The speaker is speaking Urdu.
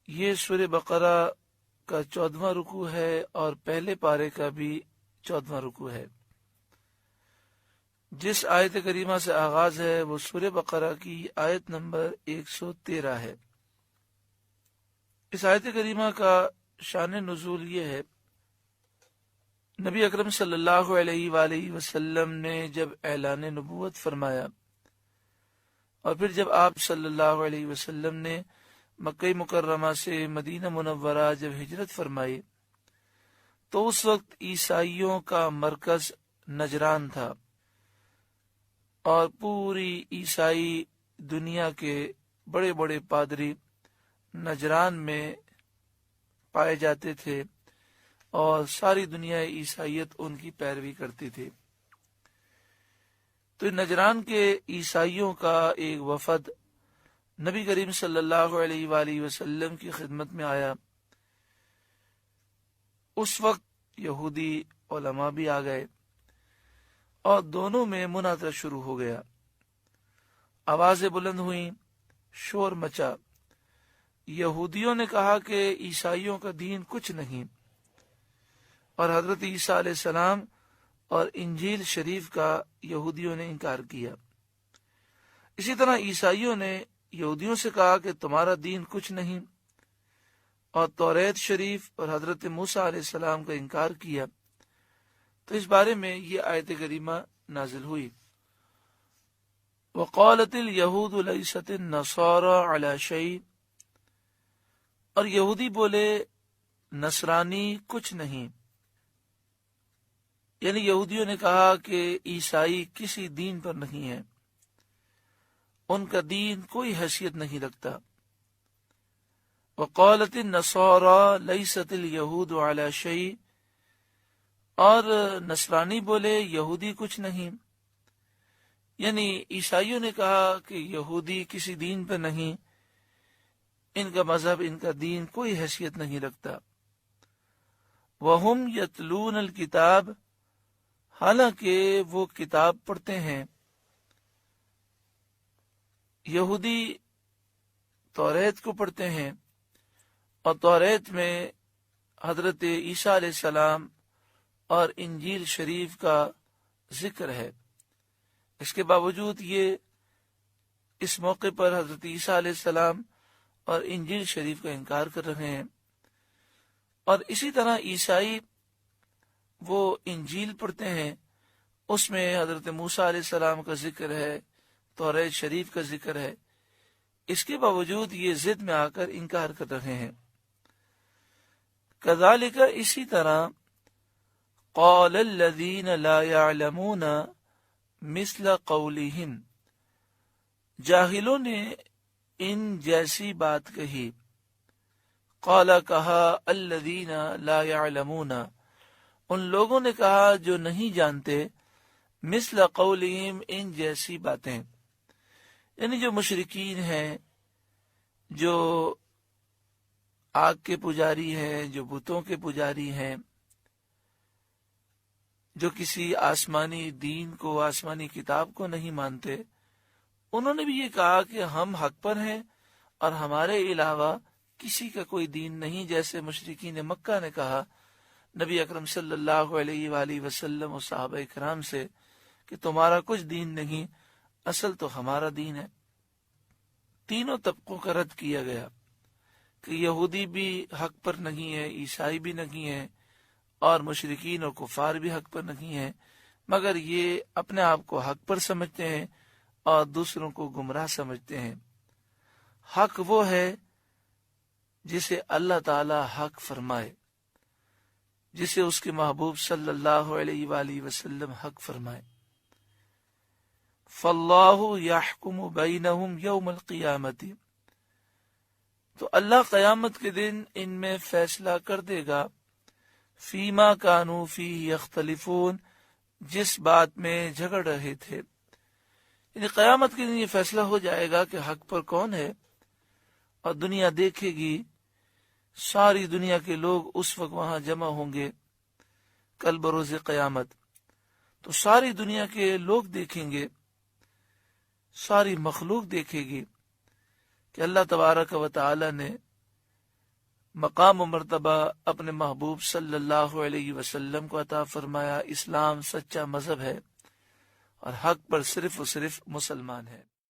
یہ سورہ بقرہ کا 14واں رکوع ہے اور پہلے پارے کا بھی 14واں رکوع ہے۔ جس آیت کریمہ سے آغاز ہے وہ سورہ بقرہ کی آیت نمبر 113 ہے۔ اس آیت کریمہ کا شان نزول یہ ہے، نبی اکرم صلی اللہ علیہ وآلہ وسلم نے جب اعلان نبوت فرمایا اور پھر جب آپ صلی اللہ علیہ وسلم نے مکہ مکرمہ سے مدینہ منورہ جب ہجرت فرمائی تو اس وقت عیسائیوں کا مرکز نجران تھا، اور پوری عیسائی دنیا کے بڑے بڑے پادری نجران میں پائے جاتے تھے اور ساری دنیا عیسائیت ان کی پیروی کرتی تھی۔ تو نجران کے عیسائیوں کا ایک وفد نبی کریم صلی اللہ علیہ وآلہ وسلم کی خدمت میں آیا۔ اس وقت یہودی علماء بھی آ گئے اور دونوں میں مناظرہ شروع ہو گیا، آوازیں بلند ہوئیں، شور مچا۔ یہودیوں نے کہا کہ عیسائیوں کا دین کچھ نہیں، اور حضرت عیسیٰ علیہ السلام اور انجیل شریف کا یہودیوں نے انکار کیا۔ اسی طرح عیسائیوں نے یہودیوں سے کہا کہ تمہارا دین کچھ نہیں، اور توریت شریف اور حضرت موسیٰ علیہ السلام کا انکار کیا۔ تو اس بارے میں یہ آیت کریمہ نازل ہوئی، وقالت اليہود لیست النصارى علی شیء، اور یہودی بولے نصرانی کچھ نہیں، یعنی یہودیوں نے کہا کہ عیسائی کسی دین پر نہیں ہے، ان کا دین کوئی حیثیت نہیں رکھتا۔ وقالت النصارى لیست اليہود علی شیء، اور نصرانی بولے یہودی کچھ نہیں، یعنی عیسائیوں نے کہا کہ یہودی کسی دین پر نہیں، ان کا مذہب، ان کا دین کوئی حیثیت نہیں رکھتا۔ وَهُمْ يَتْلُونَ الْكِتَابَ، حالانکہ وہ کتاب پڑھتے ہیں۔ یہودی توریت کو پڑھتے ہیں، اور توریت میں حضرت عیسیٰ علیہ السلام اور انجیل شریف کا ذکر ہے۔ اس کے باوجود یہ اس موقع پر حضرت عیسیٰ علیہ السلام اور انجیل شریف کا انکار کر رہے ہیں۔ اور اسی طرح عیسائی وہ انجیل پڑھتے ہیں، اس میں حضرت موسیٰ علیہ السلام کا ذکر ہے، توریت شریف کا ذکر ہے، اس کے باوجود یہ ضد میں آ کر انکار کر رہے ہیں۔ کذالک، اسی طرح قال الذین لا يعلمون مثل قولہم، جاہلوں نے ان جیسی بات کہی۔ قال، کہا، الذین لا يعلمون، ان لوگوں نے کہا جو نہیں جانتے، مثل قولہم، ان جیسی باتیں، یعنی جو مشرکین ہیں، جو آگ کے پجاری ہیں، جو بتوں کے پجاری ہیں، جو کسی آسمانی دین کو، آسمانی کتاب کو نہیں مانتے، انہوں نے بھی یہ کہا کہ ہم حق پر ہیں اور ہمارے علاوہ کسی کا کوئی دین نہیں، جیسے مشرکین مکہ نے کہا نبی اکرم صلی اللہ علیہ وآلہ وسلم و صحابہ کرام سے کہ تمہارا کچھ دین نہیں، اصل تو ہمارا دین ہے۔ تینوں طبقوں کا رد کیا گیا کہ یہودی بھی حق پر نہیں ہے، عیسائی بھی نہیں ہے، اور مشرکین اور کفار بھی حق پر نہیں ہیں، مگر یہ اپنے آپ کو حق پر سمجھتے ہیں اور دوسروں کو گمراہ سمجھتے ہیں۔ حق وہ ہے جسے اللہ تعالی حق فرمائے، جسے اس کے محبوب صلی اللہ علیہ وآلہ وسلم حق فرمائے۔ فاللہ یحکم بینہم یوم القیامت، تو اللہ قیامت کے دن ان میں فیصلہ کر دے گا، فیما کانوا فیہ یختلفون، جس بات میں جھگڑ رہے تھے، یعنی قیامت کے دن یہ فیصلہ ہو جائے گا کہ حق پر کون ہے، اور دنیا دیکھے گی، ساری دنیا کے لوگ اس وقت وہاں جمع ہوں گے کل بروز قیامت، تو ساری دنیا کے لوگ دیکھیں گے، ساری مخلوق دیکھے گی کہ اللہ تبارک و تعالی نے مقام و مرتبہ اپنے محبوب صلی اللہ علیہ وسلم کو عطا فرمایا۔ اسلام سچا مذہب ہے اور حق پر صرف و صرف مسلمان ہے۔